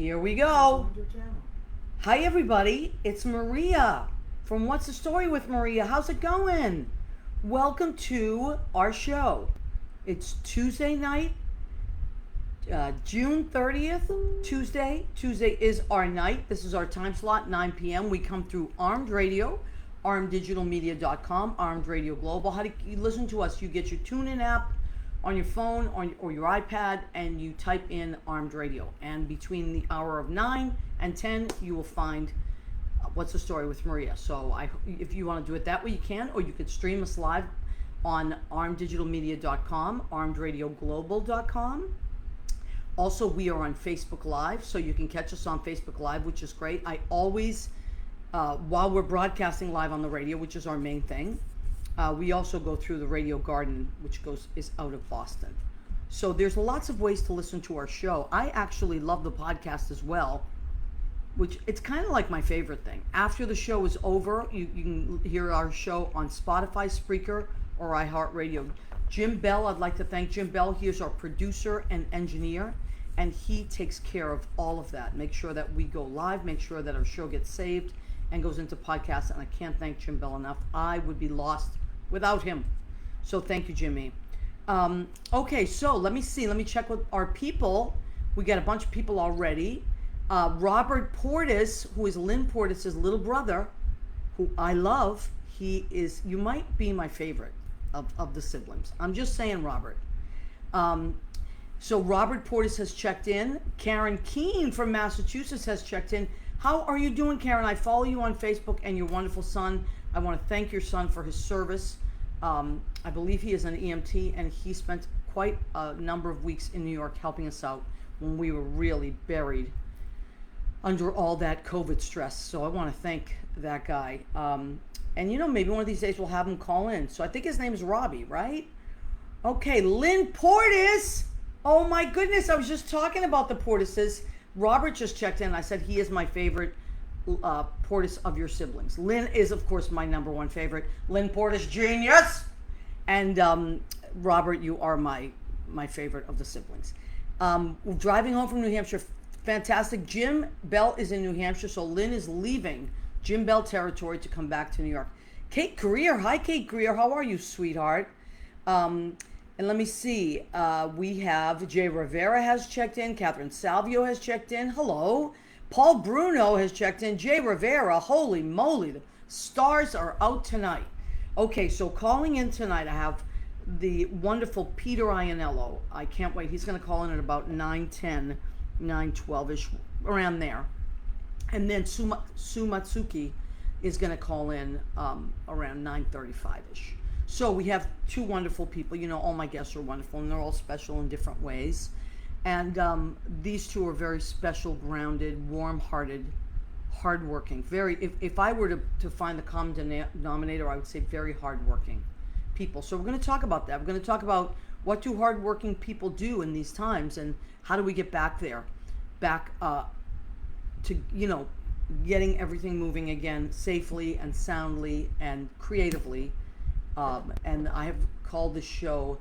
Here we go. Hi everybody, it's Maria from What's the Story with Maria. How's it going? Welcome to our show. It's Tuesday night, June 30th, Tuesday. Tuesday is our night. This is our time slot, 9 p.m. We come through Armed Radio, armeddigitalmedia.com, Armed Radio Global. How do you listen to us? You get your TuneIn app on your phone or your iPad, and you type in Armed Radio. And between the hour of 9 and 10, you will find What's the Story with Maria. So if you want to do it that way, you can, or you could stream us live on armeddigitalmedia.com, armedradioglobal.com. Also, we are on Facebook Live, so you can catch us on Facebook Live, which is great. I always, while we're broadcasting live on the radio, which is our main thing, we also go through the Radio Garden, which is out of Boston. So there's lots of ways to listen to our show. I actually love the podcast as well, which it's kind of like my favorite thing. After the show is over, you can hear our show on Spotify, Spreaker, or iHeartRadio. Jim Bell, I'd like to thank Jim Bell. He is our producer and engineer, and he takes care of all of that. Make sure that we go live, make sure that our show gets saved and goes into podcasts, and I can't thank Jim Bell enough. I would be lost without him. So thank you, Jimmy. Okay, so let me check with our people. We got a bunch of people already. Robert Portis, who is Lynn Portis' little brother, who I love. You might be my favorite of the siblings. I'm just saying, Robert. So Robert Portis has checked in. Karen Keene from Massachusetts has checked in. How are you doing, Karen? I follow you on Facebook and your wonderful son. I want to thank your son for his service. I believe he is an EMT, and he spent quite a number of weeks in New York helping us out when we were really buried under all that COVID stress. So I want to thank that guy. And maybe one of these days we'll have him call in. So I think his name is Robbie, right? Okay, Lynn Portis. Oh my goodness, I was just talking about the Portises. Robert just checked in. I said he is my favorite Portis of your siblings. Lynn is, of course, my number one favorite. Lynn Portis, genius. And Robert, you are my favorite of the siblings. Driving home from New Hampshire, fantastic. Jim Bell is in New Hampshire, so Lynn is leaving Jim Bell territory to come back to New York. Kate Greer, hi Kate Greer, how are you, sweetheart? And let me see, we have Jay Rivera has checked in, Catherine Salvio has checked in, hello. Paul Bruno has checked in, Jay Rivera, holy moly, the stars are out tonight. Okay, so calling in tonight, I have the wonderful Peter Iannello. I can't wait, he's gonna call in at about 9:10, 9:12ish, around there. And then Sue Matsuki is gonna call in around 9:35ish. So we have two wonderful people. All my guests are wonderful, and they're all special in different ways. And these two are very special, grounded, warm-hearted, hardworking. If I were to find the common denominator, I would say very hardworking people. So we're going to talk about that. We're going to talk about what do hardworking people do in these times, and how do we get back there, to getting everything moving again safely and soundly and creatively. And I have called this show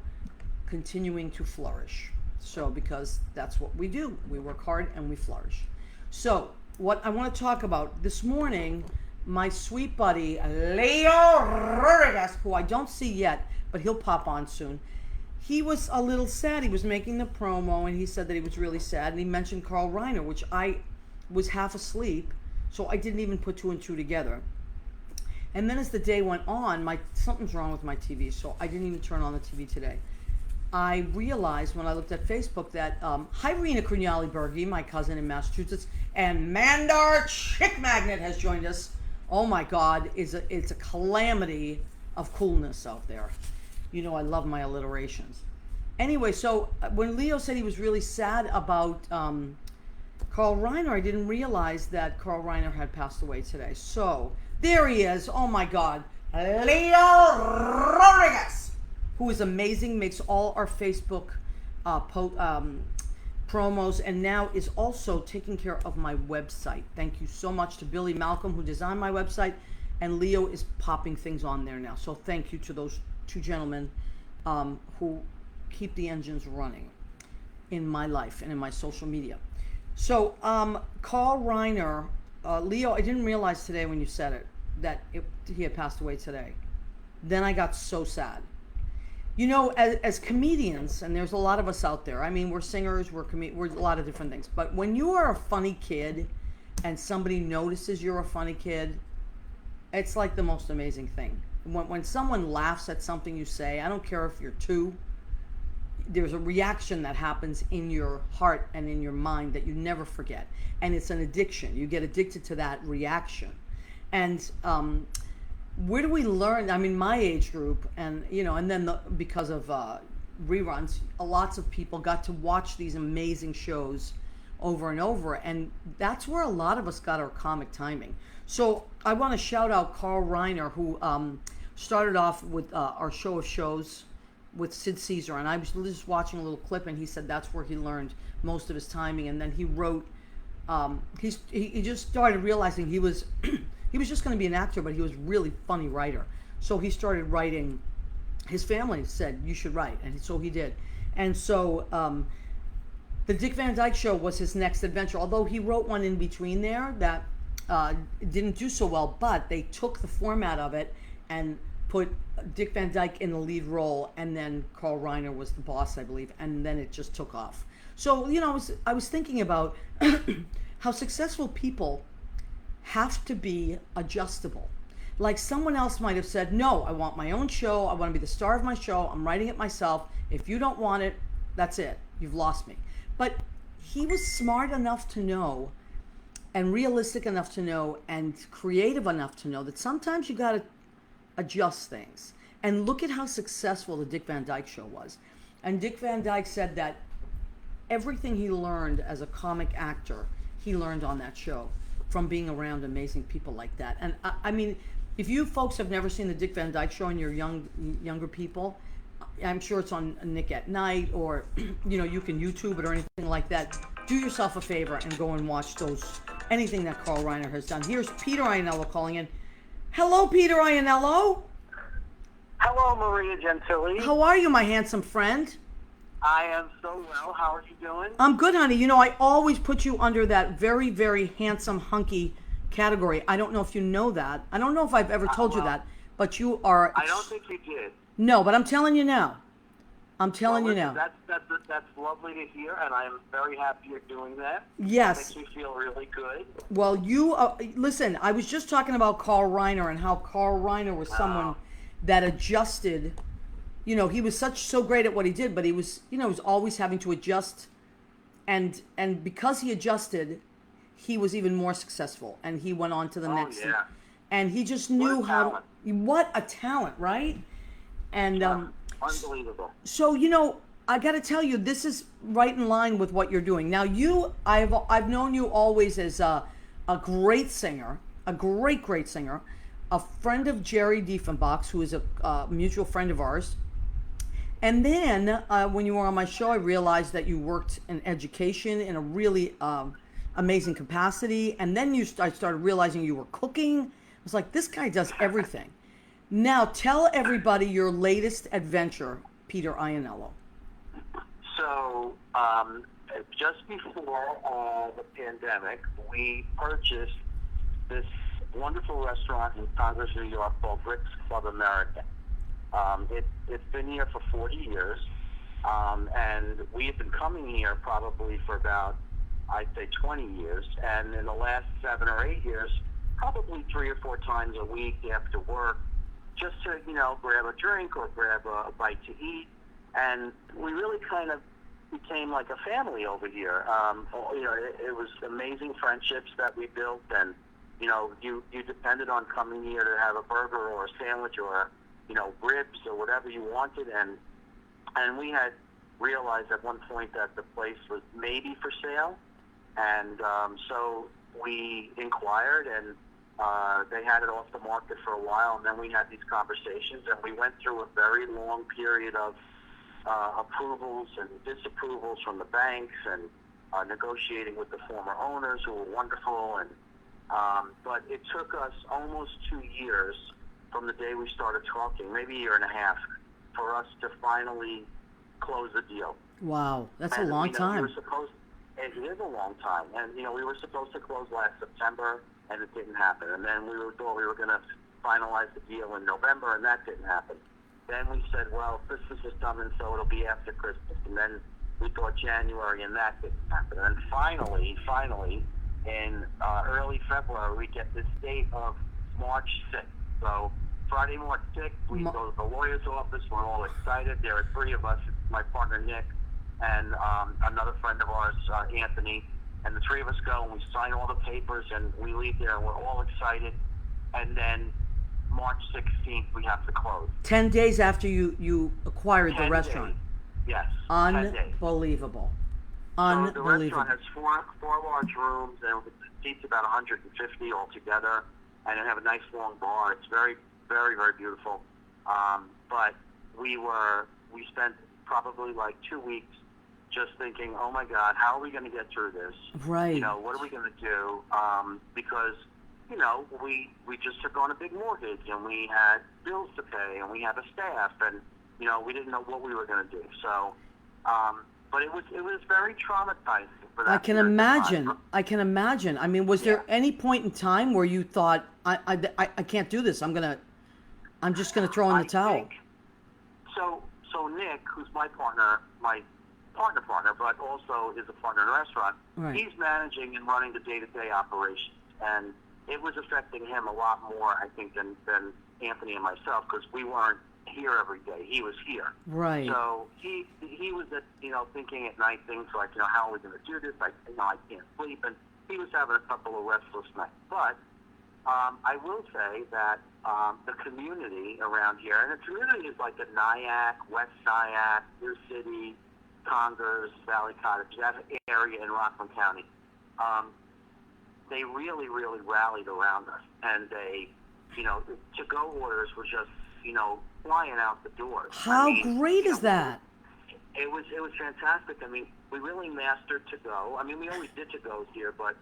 Continuing to Flourish. So because that's what we do. We work hard and we flourish. So what I want to talk about this morning, my sweet buddy, Leo Rodriguez, who I don't see yet, but he'll pop on soon. He was a little sad. He was making the promo and he said that he was really sad. And he mentioned Carl Reiner, which I was half asleep. So I didn't even put two and two together. And then as the day went on, something's wrong with my TV, so I didn't even turn on the TV today. I realized when I looked at Facebook that, hi Rena Crignali-Bergi, my cousin in Massachusetts, and Mandar Chick Magnet has joined us. Oh my God, it's a calamity of coolness out there. I love my alliterations. Anyway, so when Leo said he was really sad about Carl Reiner, I didn't realize that Carl Reiner had passed away today. So there he is. Oh my God. Leo Rodriguez, who is amazing, makes all our Facebook promos, and now is also taking care of my website. Thank you so much to Billy Malcolm, who designed my website, and Leo is popping things on there now. So thank you to those two gentlemen who keep the engines running in my life and in my social media. So, Carl Reiner, Leo, I didn't realize today when you said it that he had passed away today. Then I got so sad. You know, as comedians, and there's a lot of us out there. I mean, we're singers, we're a lot of different things. But when you are a funny kid, and somebody notices you're a funny kid, it's like the most amazing thing. When someone laughs at something you say, I don't care if you're two, there's a reaction that happens in your heart and in your mind that you never forget, and it's an addiction. You get addicted to that reaction. And where do we learn? I mean, my age group, and and then because of reruns, lots of people got to watch these amazing shows over and over, and that's where a lot of us got our comic timing. So I want to shout out Carl Reiner, who started off with our show of shows with Sid Caesar, and I was just watching a little clip, and he said that's where he learned most of his timing, and then he wrote. He just started realizing he was he was just going to be an actor, but he was really funny writer. So he started writing. His family said you should write, and so he did. And so the Dick Van Dyke Show was his next adventure. Although he wrote one in between there that didn't do so well, but they took the format of it and put Dick Van Dyke in the lead role, and then Carl Reiner was the boss, I believe, and then it just took off. So I was thinking about how successful people have to be adjustable. Like someone else might have said, no, I want my own show. I want to be the star of my show. I'm writing it myself. If you don't want it, that's it. You've lost me. But he was smart enough to know, and realistic enough to know, and creative enough to know that sometimes you got to adjust things. And look at how successful the Dick Van Dyke Show was. And Dick Van Dyke said that everything he learned as a comic actor, he learned on that show from being around amazing people like that. And I mean, if you folks have never seen the Dick Van Dyke Show and you're younger people, I'm sure it's on Nick at Night, or you can YouTube it or anything like that. Do yourself a favor and go and watch anything that Carl Reiner has done. Here's Peter Iannello calling in. Hello, Peter Iannello. Hello, Maria Gentile. How are you, my handsome friend? I am so well. How are you doing? I'm good, honey. I always put you under that very, very handsome, hunky category. I don't know if you know that. I don't know if I've ever told you that, but you are. I don't think you did. No, but I'm telling you now. You now. That's lovely to hear, and I am very happy you're doing that. Yes. It makes me feel really good. Well, listen, I was just talking about Carl Reiner and how Carl Reiner was someone that adjusted. He was so great at what he did, but he was always having to adjust, and because he adjusted, he was even more successful, and he went on to the next. Yeah. And he just knew what a talent, right? And unbelievable. So I got to tell you, this is right in line with what you're doing now. I've known you always as a great singer, a great singer, a friend of Jerry Diefenbach's, who is a mutual friend of ours. And then when you were on my show, I realized that you worked in education in a really amazing capacity. And then I started realizing you were cooking. I was like, this guy does everything. Now, tell everybody your latest adventure, Peter Iannello. So, just before the pandemic, we purchased this wonderful restaurant in Congress, New York, called Rick's Club America. It's been here for 40 years, and we have been coming here probably for about, I'd say, 20 years. And in the last 7 or 8 years, probably 3 or 4 times a week after work, just to, grab a drink or grab a bite to eat. And we really kind of became like a family over here. It was amazing friendships that we built, and, you depended on coming here to have a burger or a sandwich or, ribs or whatever you wanted. And we had realized at one point that the place was maybe for sale. And so we inquired, and they had it off the market for a while, and then we had these conversations, and we went through a very long period of approvals and disapprovals from the banks, and negotiating with the former owners, who were wonderful. And but it took us almost 2 years from the day we started talking, maybe a year and a half, for us to finally close the deal. Wow, that's a long time. It is a long time, and we were supposed to close last September, and it didn't happen. And then we thought we were going to finalize the deal in November, and that didn't happen. Then we said, well, Christmas is coming, so it'll be after Christmas. And then we thought January, and that didn't happen. And finally, in early February, we get this date of March 6th. So Friday, March 6th, we go to the lawyer's office. We're all excited. There are three of us. It's my partner, Nick, and another friend of ours, Anthony. And the three of us go, and we sign all the papers, and we leave there, and we're all excited. And then March 16th, we have to close. 10 days after you acquired the 10 restaurant. days. Yes. 10 days. Unbelievable. So the Unbelievable. restaurant has four large rooms, and it seats about 150 altogether, and it have a nice long bar. It's very, very, very beautiful. But we spent probably like 2 weeks just thinking, oh my God, how are we going to get through this? Right. What are we going to do? Because we just took on a big mortgage, and we had bills to pay, and we had a staff, and we didn't know what we were going to do. So, but it was very traumatizing for that. I can imagine. I can imagine. I mean, was there any point in time where you thought, I can't do this. I'm just gonna throw in the towel? So Nick, who's my partner, but also is a partner in the restaurant. Right. He's managing and running the day-to-day operations, and it was affecting him a lot more, I think, than Anthony and myself, because we weren't here every day. He was here. Right. So he was thinking at night things like, how are we going to do this? I can't sleep, and he was having a couple of restless nights. But I will say that the community around here, and the community is like the Nyack, West Nyack, Deer City, Congers, Valley Cottage, that area in Rockland County. They really, really rallied around us, and they, to-go orders were just, flying out the doors. How great is that? It was fantastic. I mean, we really mastered to-go. I mean, we always did to-goes here, but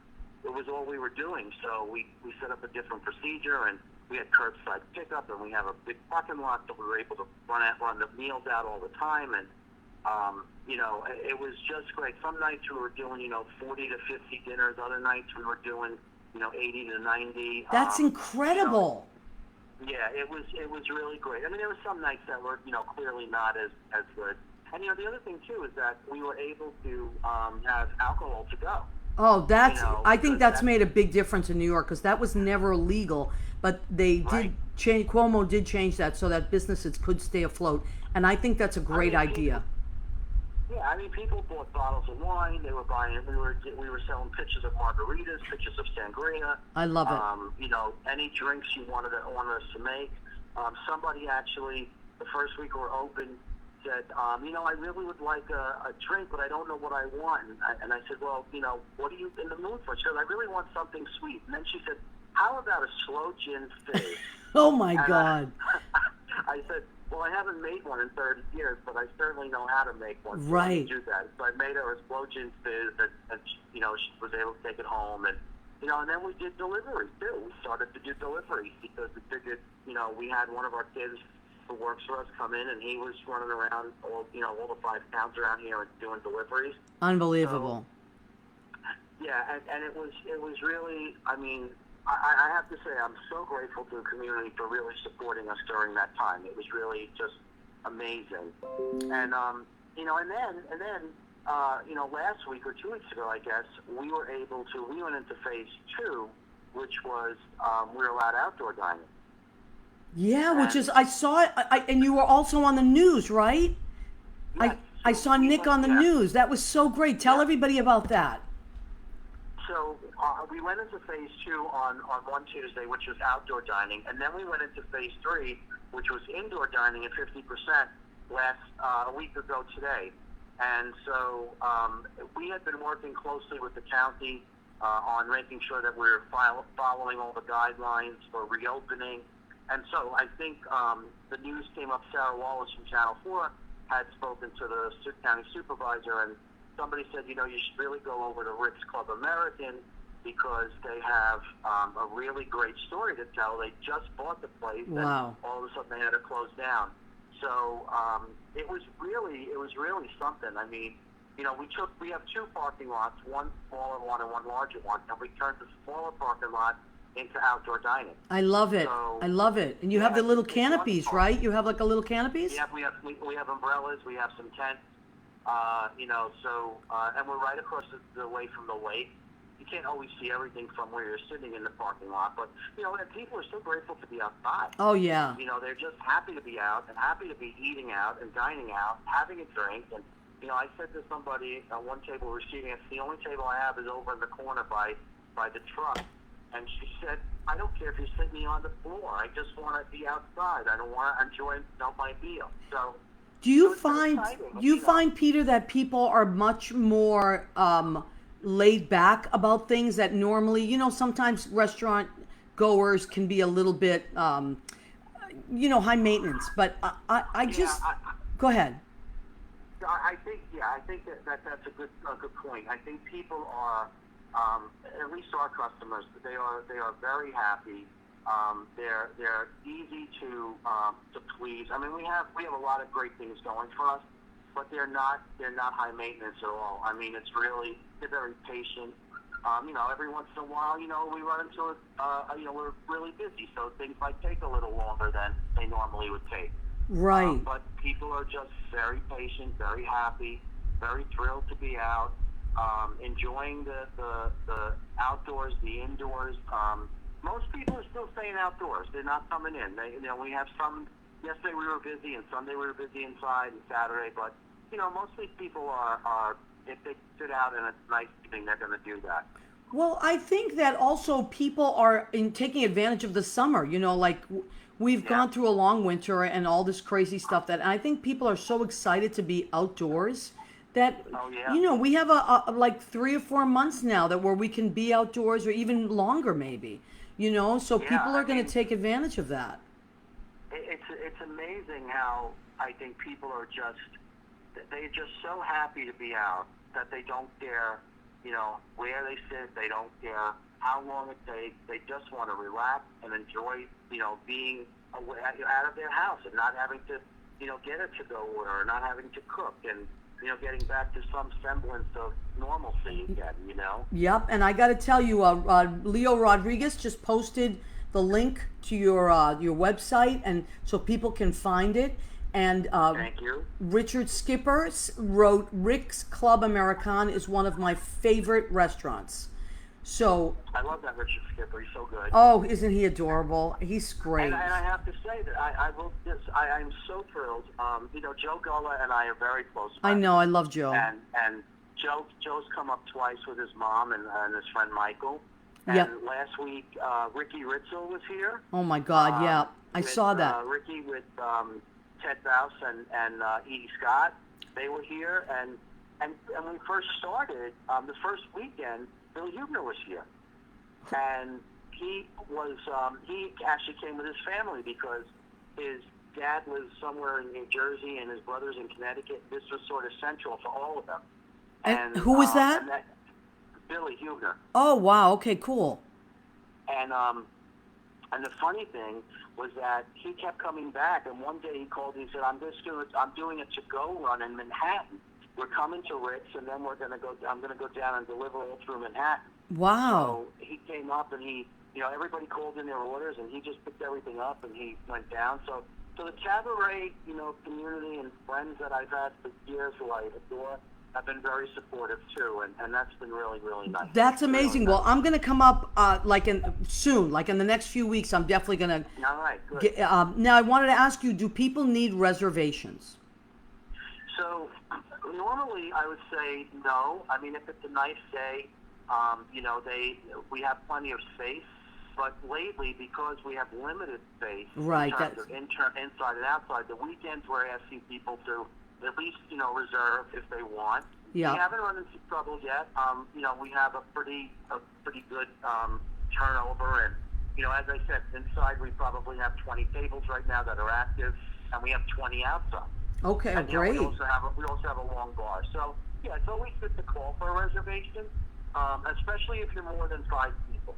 it was all we were doing. So we set up a different procedure, and we had curbside pickup, and we have a big parking lot that we were able to run the meals out all the time, and it was just great. Some nights we were doing 40 to 50 dinners. Other nights we were doing 80 to 90. That's incredible. Yeah, it was really great. I mean, there were some nights that were clearly not as good. And the other thing too is that we were able to have alcohol to go. Oh, I think that's made a big difference in New York, because that was never legal, but they did change. Cuomo did change that so that businesses could stay afloat, and I think that's a great idea. Yeah, I mean, people bought bottles of wine. They were buying. We were selling pitchers of margaritas, pitchers of sangria. I love it. Any drinks you wanted us to make. Somebody actually, the first week we were open, said, I really would like a drink, but I don't know what I want. And I said, well, what are you in the mood for? She said, I really want something sweet. And then she said, how about a slow gin fizz? Oh my God. I said, well, I haven't made one in 30 years, but I certainly know how to make one. So right. I can do that. So I made her a slow gin fizz, and she was able to take it home. And, and then we did deliveries, too. We started to do deliveries because we figured, we had one of our kids who works for us come in, and he was running around all the 5 towns around here and doing deliveries. Unbelievable. So, yeah, and it was really, I mean, I have to say I'm so grateful to the community for really supporting us during that time. It was really just amazing. And then last week or 2 weeks ago, I guess, we went into phase 2, which was we were allowed outdoor dining. Yeah, which is, I saw it, and you were also on the news, right? Yes. I saw Nick on the news. That was so great. Tell everybody about that. So we went into phase 2 on one Tuesday, which was outdoor dining, and then we went into phase 3, which was indoor dining at 50% a week ago today. And so we had been working closely with the county on making sure that we're following all the guidelines for reopening. And so I think the news came up. Sarah Wallace from Channel 4 had spoken to the county supervisor, and somebody said, you should really go over to Rick's Club American because they have a really great story to tell. They just bought the place, wow. And all of a sudden they had to close down. So it was really something. I mean, we have two parking lots, one smaller one and one larger one, and we turned the smaller parking lot into outdoor dining. I love it. So, I love it. And you have the little it's canopies, wonderful. right? You have like a little canopies? Yeah, we have umbrellas, we have some tents, and we're right across the way from the lake. You can't always see everything from where you're sitting in the parking lot, but and people are so grateful to be outside. Oh, yeah. They're just happy to be out and happy to be eating out and dining out, having a drink. And I said to somebody at one table receiving us, the only table I have is over in the corner by the truck. And she said, I don't care if you sit me on the floor. I just want to be outside. I don't want to enjoy my meal. So, Do you it's so find exciting, find, Peter, that people are much more laid back about things that normally, sometimes restaurant goers can be a little bit, high maintenance. But I just go ahead. I think that's a good point. I think people are, at least our customers, they are very happy. They're easy to please. I mean, we have a lot of great things going for us, but they're not high maintenance at all. I mean, they're very patient. Every once in a while, we run into we're really busy, so things might take a little longer than they normally would take. Right. But people are just very patient, very happy, very thrilled to be out, enjoying the outdoors, the indoors. Most people are still staying outdoors. They're not coming in. We have some. Yesterday we were busy, and Sunday we were busy inside, and Saturday. But mostly people are if they sit out and it's nice evening, they're going to do that. Well, I think that also people are taking advantage of the summer. We've gone through a long winter and all this crazy stuff and I think people are so excited to be outdoors that we have a like 3 or 4 months now where we can be outdoors, or even longer maybe. So people are going to take advantage of that. It's amazing how I think people are they're just so happy to be out that they don't care, where they sit. They don't care how long it takes. They just want to relax and enjoy, being out of their house and not having to, get a to-go order, or not having to cook, and getting back to some semblance of normalcy again. Yep, and I got to tell you, Leo Rodriguez just posted the link to your website, and so people can find it. And Thank you. Richard Skipper wrote, Rick's Club American is one of my favorite restaurants. So I love that Richard Skipper. He's so good. Oh, isn't he adorable? He's great. And I have to say that I'm so thrilled. Joe Gullah and I are very close friends. I know. I love Joe. And Joe's come up twice with his mom and his friend Michael. And Yep. last week, Ricky Ritzel was here. Oh my God, yeah. I saw that. Ricky with Ted Baus and Edie Scott. They were here, and when we first started, the first weekend, Bill Huebner was here. And he actually came with his family because his dad lives somewhere in New Jersey and his brother's in Connecticut. This was sort of central for all of them. And who was that? Billy Huebner. Oh, wow. Okay, cool. And the funny thing was that he kept coming back, and one day he called and he said, I'm doing a to-go run in Manhattan. We're coming to Rick's, and then I'm going to go down and deliver all through Manhattan. Wow. So he came up, and everybody called in their orders, and he just picked everything up, and he went down. So the cabaret, community and friends that I've had for years who I adore have been very supportive too, and that's been really, really nice. That's amazing. Really well, I'm going to come up soon, like in the next few weeks. I'm definitely going to. All right, good. Now, I wanted to ask you: do people need reservations? So normally, I would say no. I mean, if it's a nice day, we have plenty of space. But lately, because we have limited space, right, in terms of inside and outside, the weekends we're asking people to at least, reserve if they want. Yeah. We haven't run into trouble yet. We have a pretty good turnover, and as I said, inside we probably have 20 tables right now that are active, and we have 20 outside. Okay, and, great. We also have a long bar. So yeah, it's always good to call for a reservation, especially if you're more than 5 people.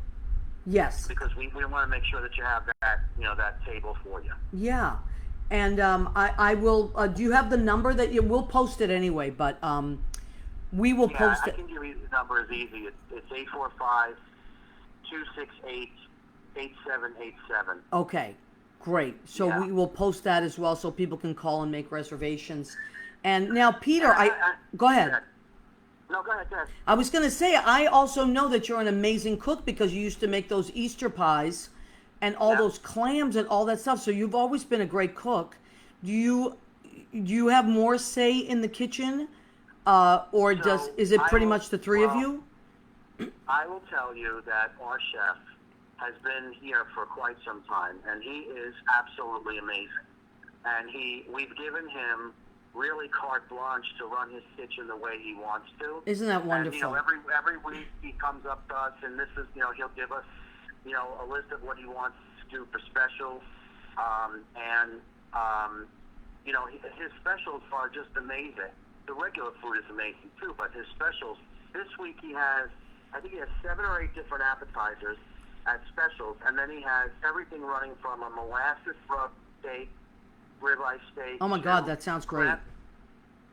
Yes. Because we want to make sure that you have that table for you. Yeah. And I will. Do you have the number that we'll post it anyway? But We will Yeah, post I it. can give you the number is easy. It's 845-268-8787. Okay, great. So Yeah. we will post that as well, so people can call and make reservations. And now, Peter, And go ahead. No, go ahead, go ahead. I was going to say, I also know that you're an amazing cook because you used to make those Easter pies and all Yeah. those clams and all that stuff. So you've always been a great cook. Do you have more say in the kitchen, or So is it I pretty will, much the three of well, you? I will tell you that our chef has been here for quite some time, and he is absolutely amazing. And we've given him really carte blanche to run his kitchen the way he wants to. Isn't that And wonderful? every week he comes up to us, and this is he'll give us a list of what he wants to do for specials, and his specials are just amazing. The regular food is amazing too, but his specials this week I think he has 7 or 8 different appetizers at specials, and then he has everything running from a molasses rub steak, ribeye steak. Oh my God, that sounds great.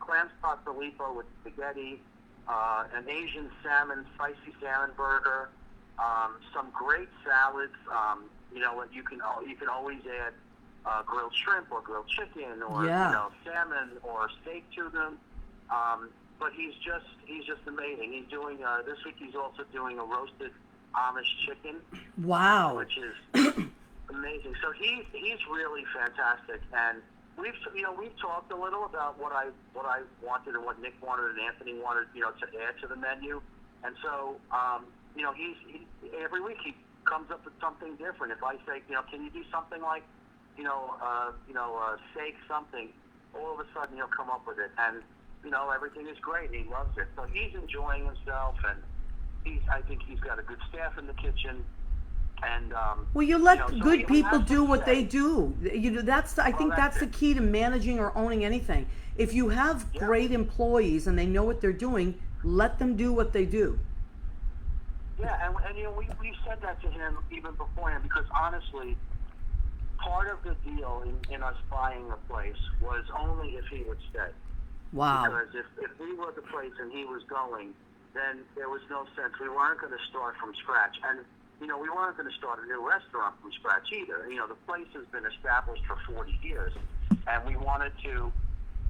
Clam pastelito with spaghetti, an Asian spicy salmon burger, some great salads. You can always add grilled shrimp or grilled chicken or salmon or steak to them. But he's just amazing. He's doing this week. He's also doing a roasted Amish chicken. Wow. Which is amazing. So he's really fantastic, and we've talked a little about what I wanted and what Nick wanted and Anthony wanted to add to the menu, and so he every week he comes up with something different. If I say can you do something like steak something, all of a sudden he'll come up with it, and everything is great. He loves it, so he's enjoying himself, and I think he's got a good staff in the kitchen. And well, you let so good we people have do to what they say- do. I think that's the it. key to managing or owning anything. If you have Yeah. great employees and they know what they're doing, let them do what they do. Yeah, and we said that to him even beforehand, because honestly, part of the deal in us buying the place was only if he would stay. Wow. Because if we were the place and he was going, then there was no sense. We weren't going to start from scratch. And, we weren't going to start a new restaurant from scratch either. The place has been established for 40 years. And we wanted to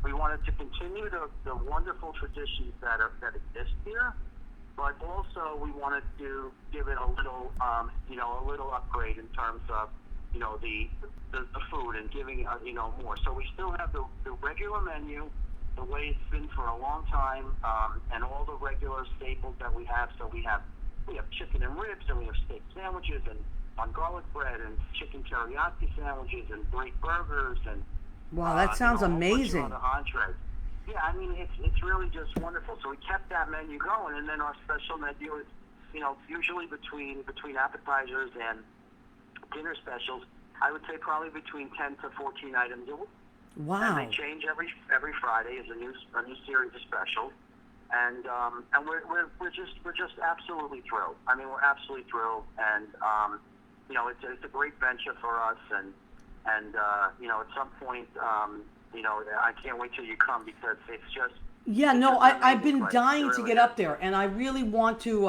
continue the wonderful traditions that exist here, but also we wanted to give it a little upgrade in terms of, the food and giving, more. So we still have the regular menu, the way it's been for a long time, and all the regular staples that we have. So we have chicken and ribs, and we have steak sandwiches, and on garlic bread, and chicken teriyaki sandwiches, and great burgers, and Wow, that sounds amazing. A bunch of other entrees. Yeah, I mean it's really just wonderful. So we kept that menu going, and then our special menu is usually between appetizers and dinner specials. I would say probably between 10 to 14 items a week. Wow. And they change every Friday is a new series of specials, and we're just absolutely thrilled. I mean, we're absolutely thrilled, and it's a great venture for us, and at some point, I can't wait till you come, because it's just I've been place. dying It to really get is. up there, and I really want to.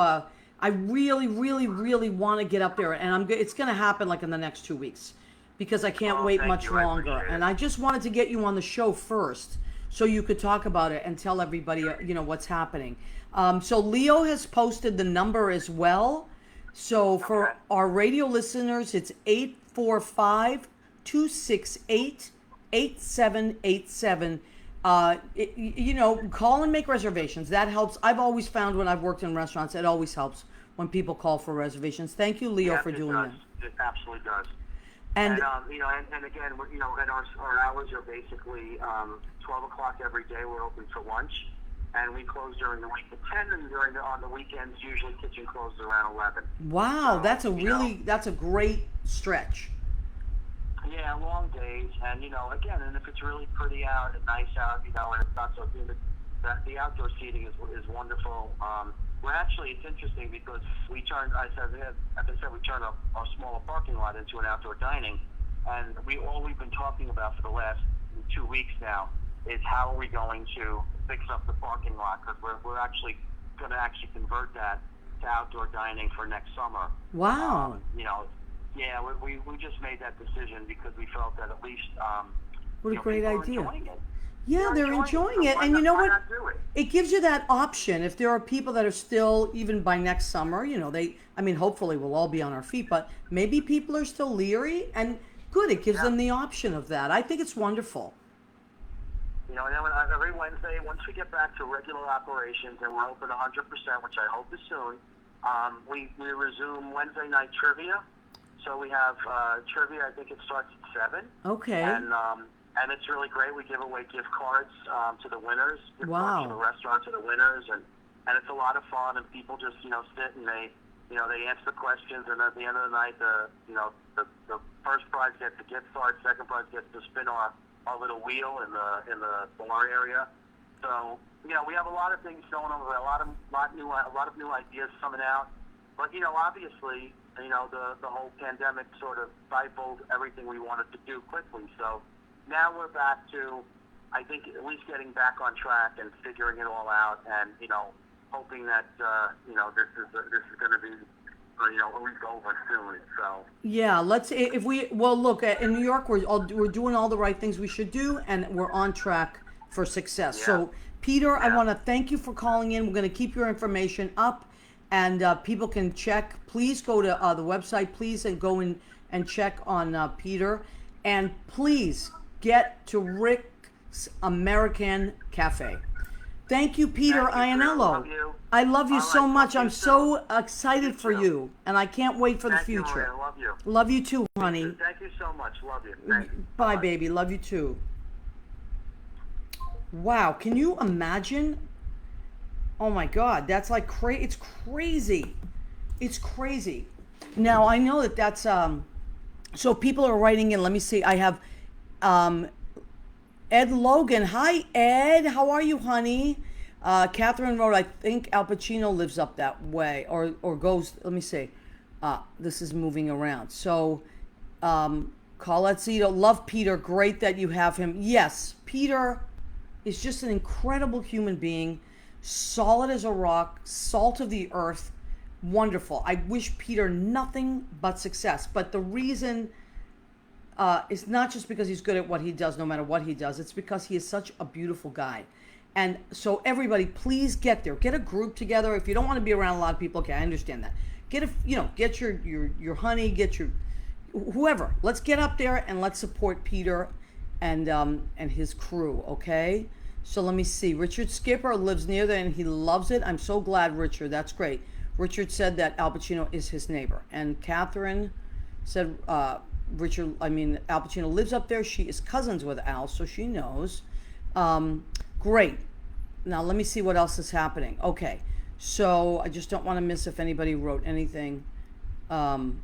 I really, really, really want to get up there, and it's going to happen like in the next 2 weeks, because I can't wait thank much you. I longer. appreciate And it. I just wanted to get you on the show first, so you could talk about it and tell everybody, what's happening. So Leo has posted the number as well. So for Okay. our radio listeners, it's 845-268-8787. Call and make reservations. That helps. I've always found when I've worked in restaurants, it always helps when people call for reservations. Thank you, Leo, Yeah, for it doing does. that. It absolutely does. And And again, and our hours are basically 12 o'clock every day. We're open for lunch, and we close during the week at 10, and on the weekends, usually kitchen closes around 11. wow, So, that's a great stretch. Yeah, long days, and again, and if it's really pretty out and nice out, and it's not so humid, the outdoor seating is wonderful. We're actually, it's interesting because we turned, as I said, we turned our smaller parking lot into an outdoor dining, and all we've been talking about for the last 2 weeks now is how are we going to fix up the parking lot, because we're actually going to actually convert that to outdoor dining for next summer. Wow. Yeah, we just made that decision because we felt that at least What a great people idea. are enjoying it. Yeah, they're enjoying it. So And you know why what? not do it? It gives you that option. If there are people that are still, even by next summer, hopefully we'll all be on our feet, but maybe people are still leery, and good, it gives them the option of that. I think it's wonderful. And then every Wednesday, once we get back to regular operations and we're open 100%, which I hope is soon, we resume Wednesday night trivia. So we have trivia. I think it starts at 7. Okay. And it's really great. We give away gift cards to the winners. Gift Wow. cards to the restaurant to the winners, and it's a lot of fun. And people just sit and they answer the questions. And at the end of the night, the first prize gets the gift card. Second prize gets to spin our little wheel in the bar area. So we have a lot of things going on. A lot of new ideas coming out. But obviously, the whole pandemic sort of stifled everything we wanted to do quickly. So now we're back to, I think, at least getting back on track and figuring it all out, and hoping that this is going to be a week over soon. So Yeah, look, in New York, we're doing all the right things we should do, and we're on track for success. Yeah. So, Peter, I want to thank you for calling in. We're going to keep your information up, and people can check. Please go to the website, please, and go in and check on Peter, and please get to Rick's American Cafe. Thank you, Peter Iannello. Love you. I love you All so right, much. talk to I'm you so soon. excited for too. you, and I can't wait for the Thank you, future. Maria. Love you. Love you too, honey. Thank you so much. Love you. Thank you. Bye, baby. Love you too. Wow, can you imagine? Oh my God, that's like it's crazy. It's crazy. Now I know that's so people are writing in. Let me see. I have Ed Logan. Hi, Ed. How are you, honey? Catherine wrote, I think Al Pacino lives up that way, or goes. Let me see. This is moving around. So, Colette Zito, love Peter. Great that you have him. Yes, Peter is just an incredible human being, solid as a rock, salt of the earth, wonderful. I wish Peter nothing but success. But the reason is not just because he's good at what he does, no matter what he does. It's because he is such a beautiful guy. And so everybody, please get there. Get a group together. If you don't want to be around a lot of people, okay, I understand that. Get your honey, get your whoever. Let's get up there and let's support Peter and his crew, okay? So let me see. Richard Skipper lives near there and he loves it. I'm so glad, Richard. That's great. Richard said that Al Pacino is his neighbor. And Catherine said Al Pacino lives up there. She is cousins with Al, so she knows. Great. Now let me see what else is happening. Okay. So I just don't want to miss if anybody wrote anything. Oh,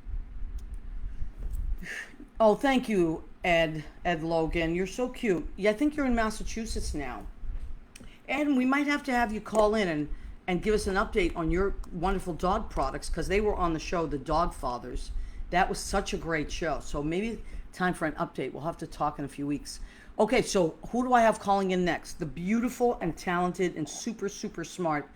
thank you, Ed Logan. You're so cute. Yeah, I think you're in Massachusetts now. And we might have to have you call in and give us an update on your wonderful dog products, because they were on the show, The Dog Fathers. That was such a great show. So maybe time for an update. We'll have to talk in a few weeks. Okay, so who do I have calling in next? The beautiful and talented and super, super smart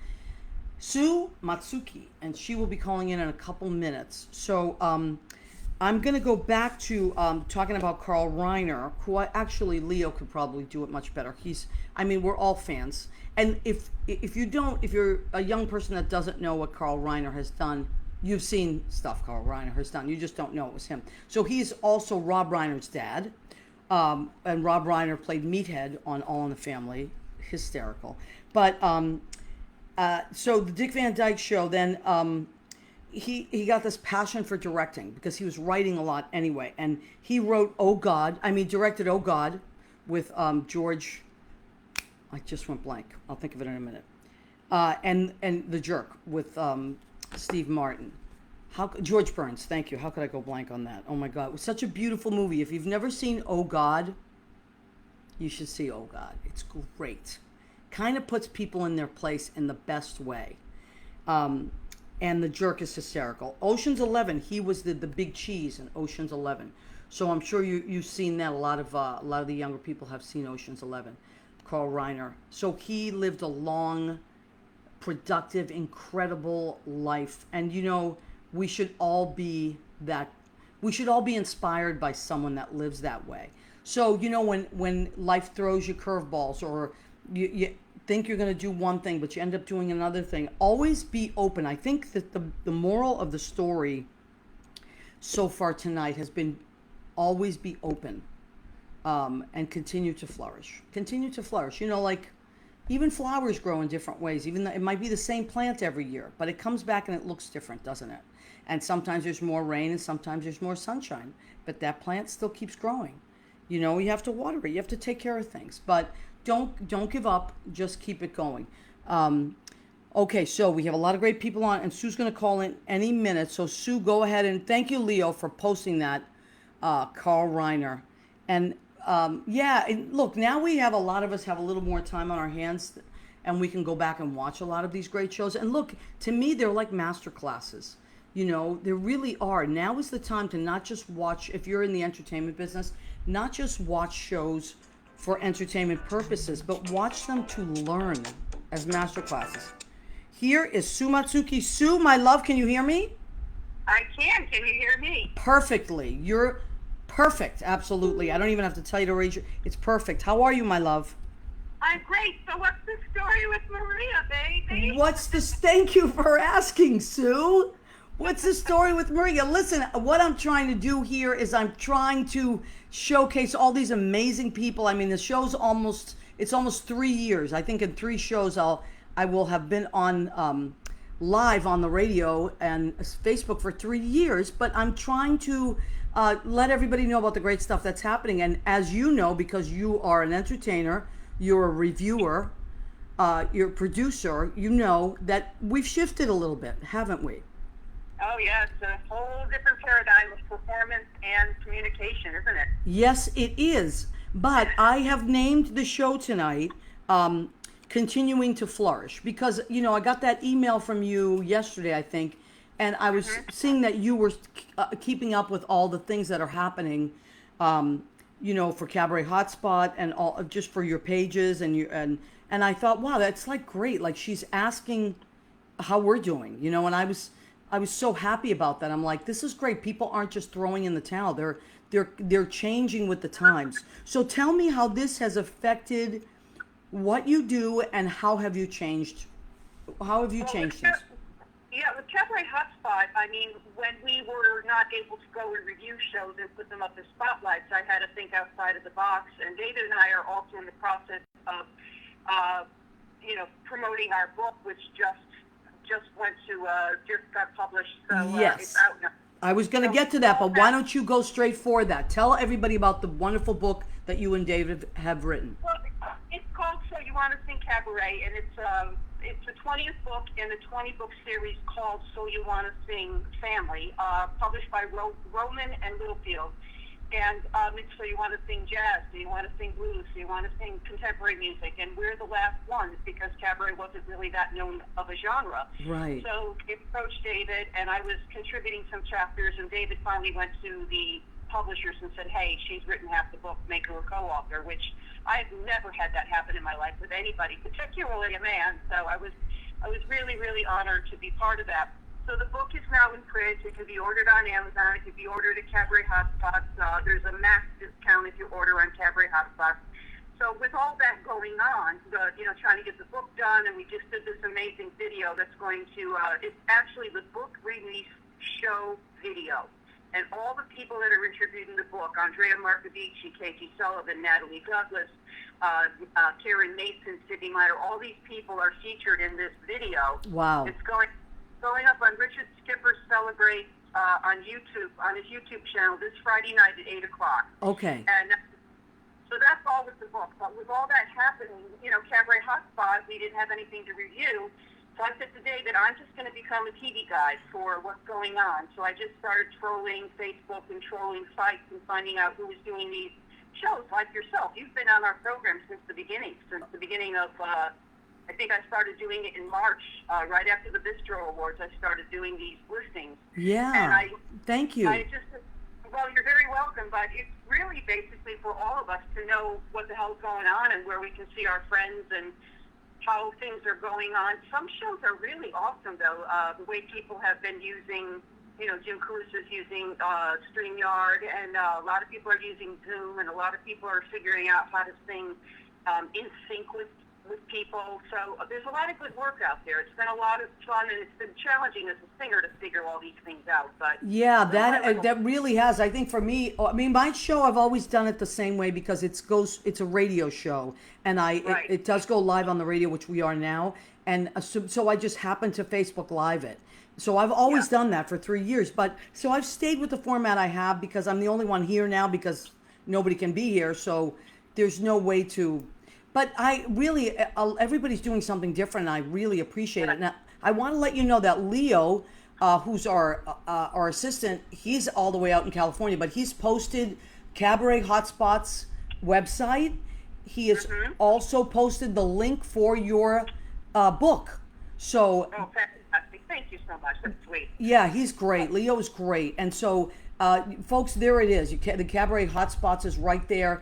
Sue Matsuki, and she will be calling in a couple minutes. So I'm going to go back to talking about Carl Reiner, who actually Leo could probably do it much better. We're all fans. And if you're a young person that doesn't know what Carl Reiner has done, you've seen stuff Carl Reiner has done. You just don't know it was him. So he's also Rob Reiner's dad. And Rob Reiner played Meathead on All in the Family. Hysterical. But so the Dick Van Dyke Show, then he got this passion for directing because he was writing a lot anyway. And he wrote directed Oh God with George, I just went blank. I'll think of it in a minute. And The Jerk with Steve Martin. George Burns, thank you. How could I go blank on that? Oh my God, it was such a beautiful movie. If you've never seen Oh God, you should see Oh God. It's great. Kind of puts people in their place in the best way. And The Jerk is hysterical. Ocean's 11, he was the big cheese in Ocean's 11. So I'm sure you've seen that. A lot of the younger people have seen Ocean's 11. Carl Reiner. So he lived a long, productive, incredible life. And we should all be that. We should all be inspired by someone that lives that way. So when life throws you curveballs, or you think you're going to do one thing but you end up doing another thing, always be open. I think that the moral of the story so far tonight has been always be open, and continue to flourish. Continue to flourish. Like even flowers grow in different ways. Even though it might be the same plant every year, but it comes back and it looks different, doesn't it? And sometimes there's more rain and sometimes there's more sunshine, but that plant still keeps growing. You have to water it. You have to take care of things, but don't give up. Just keep it going. Okay, so we have a lot of great people on, and Sue's going to call in any minute. So Sue, go ahead, and thank you, Leo, for posting that, Carl Reiner. And yeah, and look, now a lot of us have a little more time on our hands, and we can go back and watch a lot of these great shows. And look, to me, they're like master classes. They really are. Now is the time to not just watch, if you're in the entertainment business, not just watch shows for entertainment purposes, but watch them to learn as master classes. Here is Sue Matsuki. Sue, my love, can you hear me? I can. Can you hear me? Perfectly. You're perfect. Absolutely. I don't even have to tell you to raise your... It's perfect. How are you, my love? I'm great. So what's the story with Maria, baby? Thank you for asking, Sue. What's the story with Maria? Listen, what I'm trying to do here is I'm trying to showcase all these amazing people. I mean, the show's almost 3 years. I think in 3 shows I will have been on live on the radio and Facebook for 3 years, but I'm trying to let everybody know about the great stuff that's happening. And as you know, because you are an entertainer, you're a reviewer, you're a producer, you know that we've shifted a little bit, haven't we? Oh, yeah, it's a whole different paradigm of performance and communication, isn't it? Yes, it is. But I have named the show tonight Continuing to Flourish because, I got that email from you yesterday, I think, and I was seeing that you were keeping up with all the things that are happening, for Cabaret Hotspot and all, just for your pages and I thought, wow, that's like great. Like she's asking how we're doing, and I was so happy about that. I'm like, this is great. People aren't just throwing in the towel. They're changing with the times. So tell me how this has affected what you do and how have you changed? How have you changed things? Yeah, with Cabaret Hotspot, I mean, when we were not able to go and review shows and put them up as spotlights, I had to think outside of the box. And David and I are also in the process of, promoting our book, which just got published, so yes. It's out now. I was going to get to that, but why don't you go straight for that? Tell everybody about the wonderful book that you and David have written. Well, it's called So You Want to Sing Cabaret, and it's the 20th book in the 20-book series called So You Want to Sing Family, published by Roman and Littlefield. And it's so you want to sing jazz, so you want to sing blues, so you want to sing contemporary music, and we're the last ones because cabaret wasn't really that known of a genre. Right. So we approached David, and I was contributing some chapters, and David finally went to the publishers and said, hey, she's written half the book, make her a co-author, which I've never had that happen in my life with anybody, particularly a man. So I was really, really honored to be part of that. So the book is now in print. It can be ordered on Amazon. It can be ordered at Cabaret Hotspot. There's a max discount if you order on Cabaret Hotspot. So with all that going on, trying to get the book done, and we just did this amazing video that's going to, it's actually the book release show video. And all the people that are interviewed in the book, Andrea Marcovici, Katie Sullivan, Natalie Douglas, Karen Mason, Sidney Meyer, all these people are featured in this video. Wow. It's going up on Richard Skipper Celebrates on YouTube, on his YouTube channel this Friday night at 8 o'clock. Okay. And so that's all with the book. But with all that happening, Cabaret Hotspot, we didn't have anything to review. So I said to David, I'm just going to become a TV guide for what's going on. So I just started trolling Facebook and trolling sites and finding out who was doing these shows like yourself. You've been on our program since the beginning of I think I started doing it in March, right after the Bistro Awards. I started doing these listings. Yeah. And thank you. I just Well, you're very welcome, but it's really basically for all of us to know what the hell's going on and where we can see our friends and how things are going on. Some shows are really awesome, though. The way people have been using, Jim Cruz is using StreamYard, and a lot of people are using Zoom, and a lot of people are figuring out how to sing in sync with people. So there's a lot of good work out there. It's been a lot of fun, and it's been challenging as a singer to figure all these things out. But yeah, that really has. I think for me, I mean, my show, I've always done it the same way because it's a radio show, and it does go live on the radio, which we are now, and so I just happen to Facebook Live it. So I've always done that for 3 years, but so I've stayed with the format I have because I'm the only one here now because nobody can be here, so there's no way to. But I really, everybody's doing something different, and I really appreciate it. Now, I want to let you know that Leo, who's our assistant, he's all the way out in California, but he's posted Cabaret Hotspot's website. He has also posted the link for your book. So, oh, fantastic! Thank you so much. That's sweet. Yeah, he's great. Leo's great, and so, folks, there it is. The Cabaret Hotspots is right there.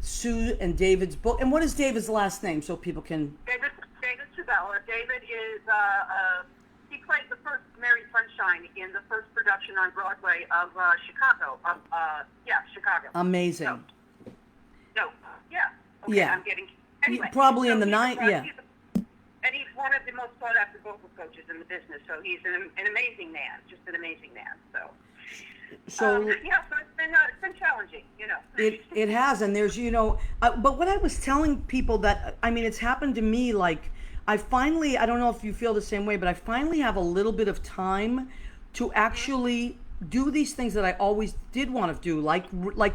Sue and David's book. And what is David's last name so people can... David Sabella. David is, he played the first Mary Sunshine in the first production on Broadway of Chicago. Chicago. Amazing. No. Yeah. Okay, yeah. I'm getting... Anyway. Probably so in the night, yeah. And he's one of the most sought after vocal coaches in the business, so he's an amazing man, just an amazing man, so... so it's been challenging, It has, and there's, but what I was telling people that, I mean, it's happened to me, like, I don't know if you feel the same way, but I finally have a little bit of time to actually do these things that I always did want to do, like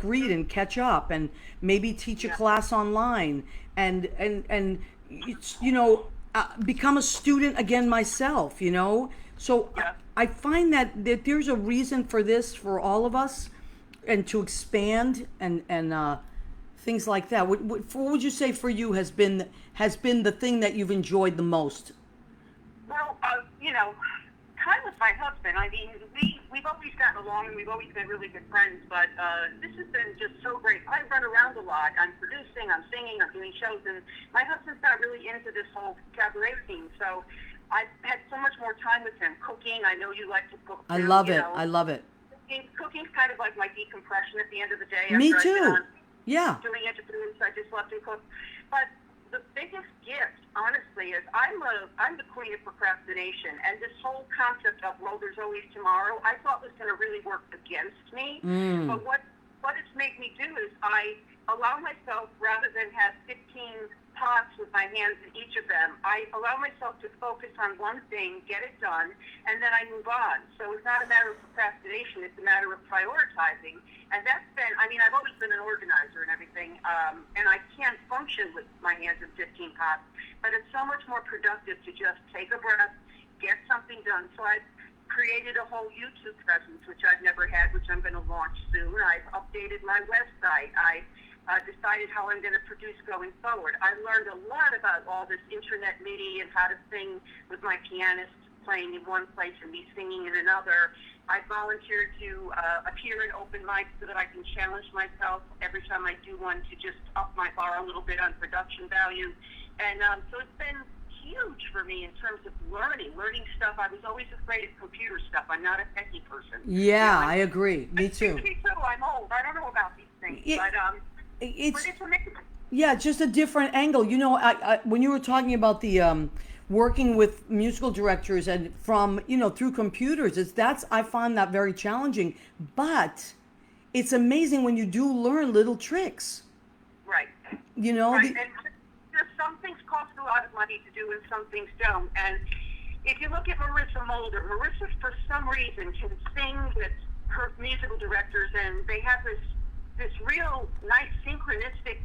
read and catch up and maybe teach a class online and it's, become a student again myself, So I find that there's a reason for this for all of us, and to expand and things like that. What would you say for you has been the thing that you've enjoyed the most? Well, time with my husband. I mean, we've always gotten along and we've always been really good friends. But this has been just so great. I run around a lot. I'm producing, I'm singing, I'm doing shows, and my husband's not really into this whole cabaret scene. So I've had so much more time with him. Cooking, I know you like to cook. I love it. I love it. Cooking's kind of like my decompression at the end of the day. Me too. Yeah. Doing interviews, I just love to cook. But the biggest gift, honestly, is I'm the queen of procrastination, and this whole concept of, well, there's always tomorrow, I thought was going to really work against me. But what it's made me do is I allow myself, rather than have 15 pots with my hands in each of them, I allow myself to focus on one thing, get it done, and then I move on. So it's not a matter of procrastination, it's a matter of prioritizing. And that's been, I've always been an organizer and everything, and I can function with my hands in 15 pots, but it's so much more productive to just take a breath, get something done. So I've created a whole YouTube presence, which I've never had, which I'm going to launch soon. I've updated my website. I decided how I'm going to produce going forward. I learned a lot about all this internet MIDI and how to sing with my pianist playing in one place and me singing in another. I volunteered to appear in open mics so that I can challenge myself every time I do one to just up my bar a little bit on production value. And so it's been huge for me in terms of learning stuff. I was always afraid of computer stuff. I'm not a techie person. Yeah, I agree. Me too. Me too. I'm old. I don't know about these things, but it's amazing. Yeah, just a different angle. I when you were talking about the working with musical directors and from through computers, I find that very challenging. But it's amazing when you do learn little tricks. Right. Right. And just some things cost a lot of money to do, and some things don't. And if you look at Marissa Mulder, Marissa for some reason can sing with her musical directors, and they have this real nice synchronistic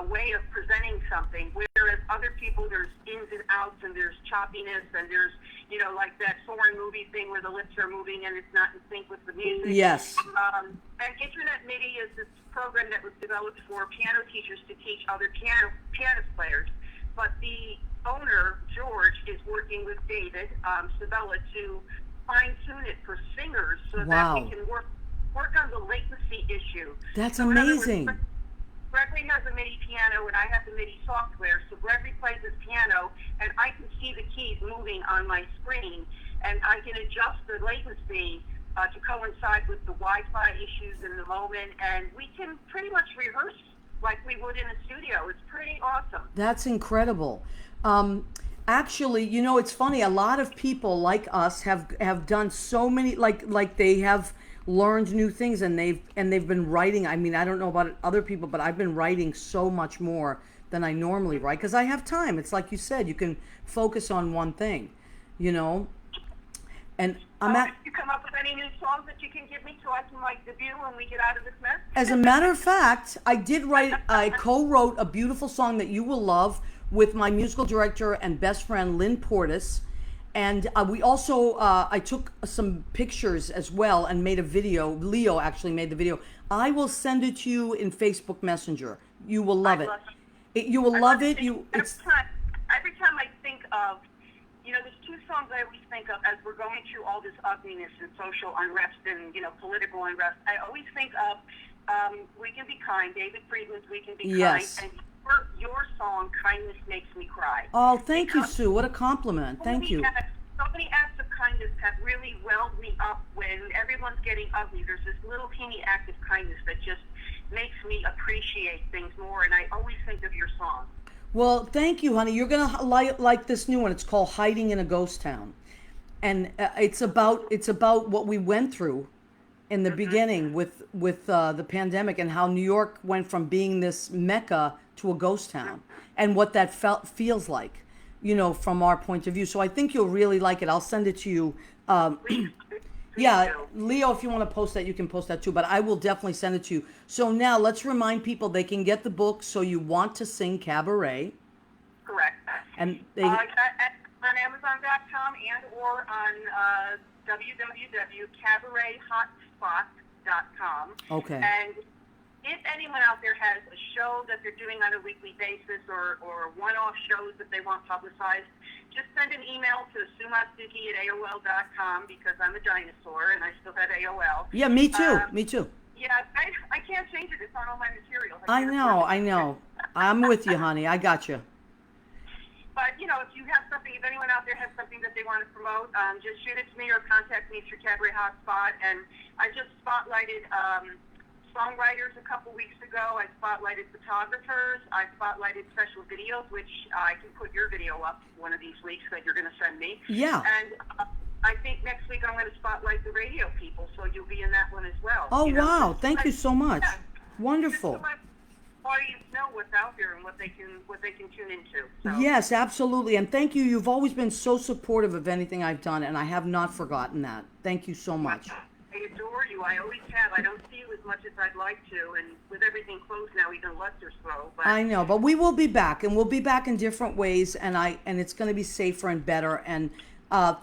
way of presenting something, whereas other people, there's ins and outs, and there's choppiness, and there's, like that foreign movie thing where the lips are moving and it's not in sync with the music. Yes. And Internet MIDI is this program that was developed for piano teachers to teach other pianist players, but the owner, George, is working with David Sabella to fine-tune it for singers so that we can work work on the latency issue. That's So in other words, amazing. Gregory has a MIDI piano and I have the MIDI software. So Gregory plays his piano and I can see the keys moving on my screen, and I can adjust the latency to coincide with the Wi-Fi issues in the moment, and we can pretty much rehearse like we would in a studio. It's pretty awesome. That's incredible. Actually, you know, it's funny. A lot of people like us have done so many, like they have learned new things, and they've been writing. I mean, I don't know about other people, but I've been writing so much more than I normally write because I have time. It's like you said, you can focus on one thing, you know. And I'm at. Did you come up with any new songs that you can give me so I can like debut when we get out of this mess? As a matter of fact, I did write. I co-wrote a beautiful song that you will love with my musical director and best friend Lynn Portis, and we also I took some pictures as well and made a video. Leo actually made the video. I will send it to you in Facebook Messenger. You will love it. You will love it. Every time I think of, you know, there's two songs I always think of as we're going through all this ugliness and social unrest and, you know, political unrest. I always think of We Can Be Kind, David Friedman's We Can Be Yes. Kind, and your song, Kindness Makes Me Cry. Oh, thank you, Sue. What a compliment. Thank you. So many acts of kindness have really welled me up when everyone's getting ugly. There's this little teeny act of kindness that just makes me appreciate things more, and I always think of your song. Well, thank you, honey. You're gonna like this new one. It's called "Hiding in a Ghost Town," and it's about what we went through in the beginning with the pandemic and how New York went from being this mecca to a ghost town, and what that feels like, you know, from our point of view. So I think you'll really like it. I'll send it to you. Yeah, Leo, if you want to post that, you can post that too, but I will definitely send it to you. So now let's remind people they can get the book, So You Want to Sing Cabaret. Correct. And they on Amazon.com and or on www.cabarethotspot.com. Okay. And if anyone out there has a show that they're doing on a weekly basis or one-off shows that they want publicized, just send an email to sumatsuki@aol.com because I'm a dinosaur and I still have AOL. Yeah, me too. Me too. Yeah, I can't change it. It's on all my materials. I know. I'm with you, honey. I got you. But, you know, if you have something, if anyone out there has something that they want to promote, just shoot it to me or contact me through Cabaret Hotspot. And I just spotlighted songwriters a couple weeks ago. I spotlighted photographers. I spotlighted special videos, which I can put your video up one of these weeks that you're going to send me. Yeah. And I think next week I'm going to spotlight the radio people, so you'll be in that one as well. Oh, you know? wow. Thank you so much. Yeah. Wonderful. Just to let audience know what's out there and what they can tune into. So. Yes, absolutely. And thank you. You've always been so supportive of anything I've done, and I have not forgotten that. Thank you so much. I adore you. I always have. I don't see you as much as I'd like to, and with everything closed now, even less or so. But I know, but we will be back, and we'll be back in different ways, and it's going to be safer and better. And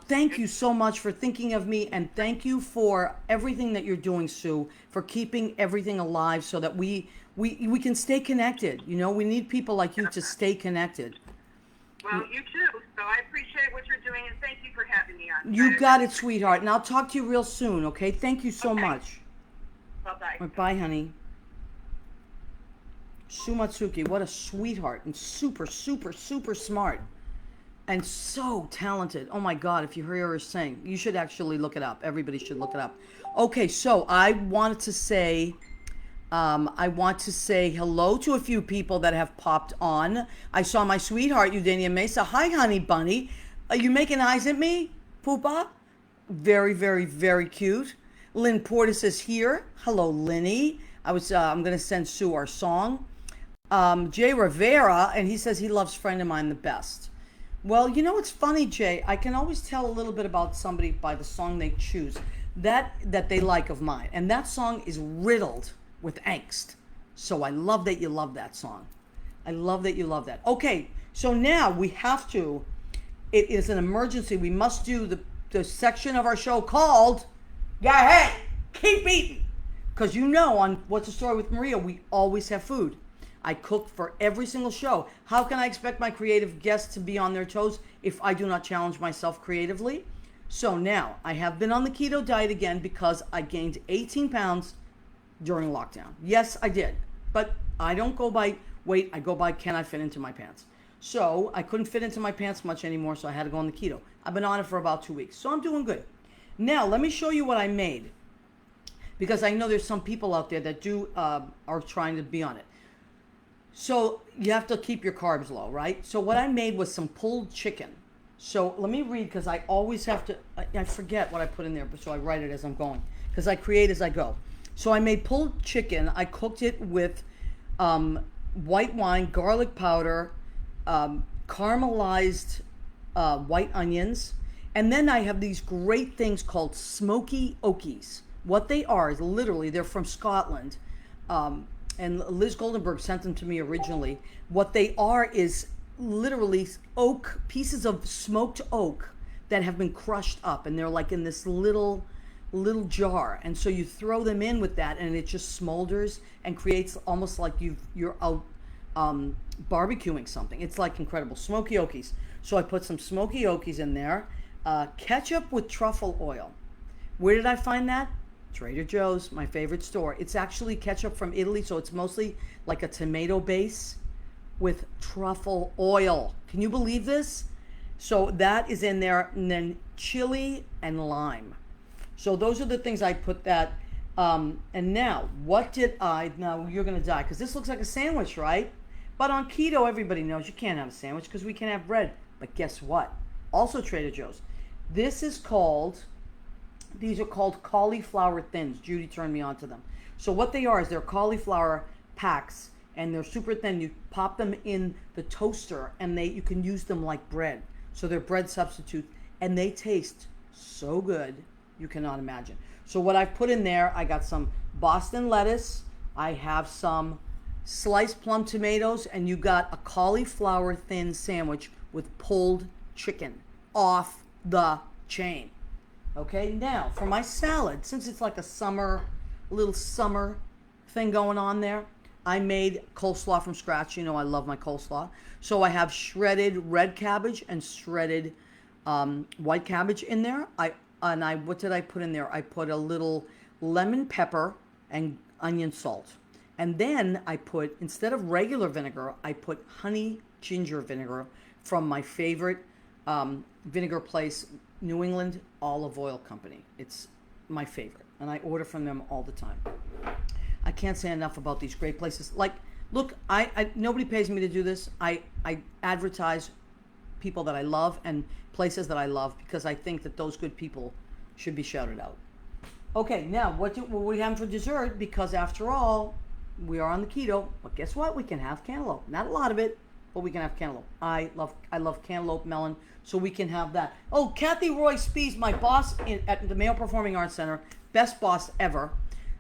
thank you so much for thinking of me, and thank you for everything that you're doing, Sue, for keeping everything alive so that we can stay connected. You know, we need people like you to stay connected. Well, you too. So I appreciate what you're doing, and thank you for having me on. You got it, sweetheart. And I'll talk to you real soon, okay? Thank you so Okay. much. Bye-bye. Bye, honey. Sue Matsuki, what a sweetheart, and super, super, super smart. And so talented. Oh my God, if you hear her sing, you should actually look it up. Everybody should look it up. Okay, so I want to say hello to a few people that have popped on. I saw my sweetheart, Eugenia Mesa. Hi, honey bunny. Are you making eyes at me, Poopa? Very, very, very cute. Lynn Portis is here. Hello, Linny. I'm going to send Sue our song. Jay Rivera, and he says he loves Friend of Mine the best. Well, you know, it's funny, Jay. I can always tell a little bit about somebody by the song they choose that they like of mine. And that song is riddled with angst. So I love that you love that song. I love that you love that. Okay, so now we have to, it is an emergency. We must do the section of our show called, go ahead, keep eating. Because you know on What's the Story with Maria, we always have food. I cook for every single show. How can I expect my creative guests to be on their toes if I do not challenge myself creatively? So now I have been on the keto diet again because I gained 18 pounds during lockdown. Yes, I did. But I don't go by weight, I go by can I fit into my pants. So I couldn't fit into my pants much anymore, so I had to go on the keto. I've been on it for about 2 weeks, so I'm doing good. Now, let me show you what I made, because I know there's some people out there that are trying to be on it. So you have to keep your carbs low, right? So what I made was some pulled chicken. So let me read, because I always have to, I forget what I put in there, so I write it as I'm going, because I create as I go. So I made pulled chicken. I cooked it with white wine, garlic powder, caramelized white onions, and then I have these great things called smoky okies. What they are is literally, they're from Scotland, and Liz Goldenberg sent them to me originally. What they are is literally pieces of smoked oak that have been crushed up, and they're like in this little jar, and so you throw them in with that, and it just smolders and creates almost like you're out barbecuing something. It's like incredible. Smoky okies. So I put some smoky okies in there. Ketchup with truffle oil. Where did I find that? Trader Joe's, my favorite store. It's actually ketchup from Italy, so it's mostly like a tomato base with truffle oil. Can you believe this? So that is in there, and then chili and lime. So those are the things I put that. And now, now you're gonna die, because this looks like a sandwich, right? But on keto, everybody knows you can't have a sandwich because we can have bread. But guess what? Also Trader Joe's. These are called cauliflower thins. Judy turned me on to them. So what they are is they're cauliflower packs, and they're super thin. You pop them in the toaster, and you can use them like bread. So they're bread substitute, and they taste so good you cannot imagine. So what I've put in there, I got some Boston lettuce, I have some sliced plum tomatoes, and you got a cauliflower thin sandwich with pulled chicken. Off the chain. Okay, now for my salad, since it's like a little summer thing going on there, I made coleslaw from scratch. You know I love my coleslaw. So I have shredded red cabbage and shredded white cabbage in there. What did I put in there? I put a little lemon pepper and onion salt. And then I put, instead of regular vinegar, I put honey ginger vinegar from my favorite vinegar place, New England Olive Oil Company. It's my favorite, and I order from them all the time. I can't say enough about these great places. Like, look, I nobody pays me to do this. I advertise people that I love and places that I love, because I think that those good people should be shouted out. Okay, now what we have for dessert? Because after all, we are on the keto. But guess what? We can have cantaloupe. Not a lot of it, but we can have cantaloupe. I love cantaloupe melon, so we can have that. Oh, Kathy Roy Spees, my boss at the Male Performing Arts Center, best boss ever,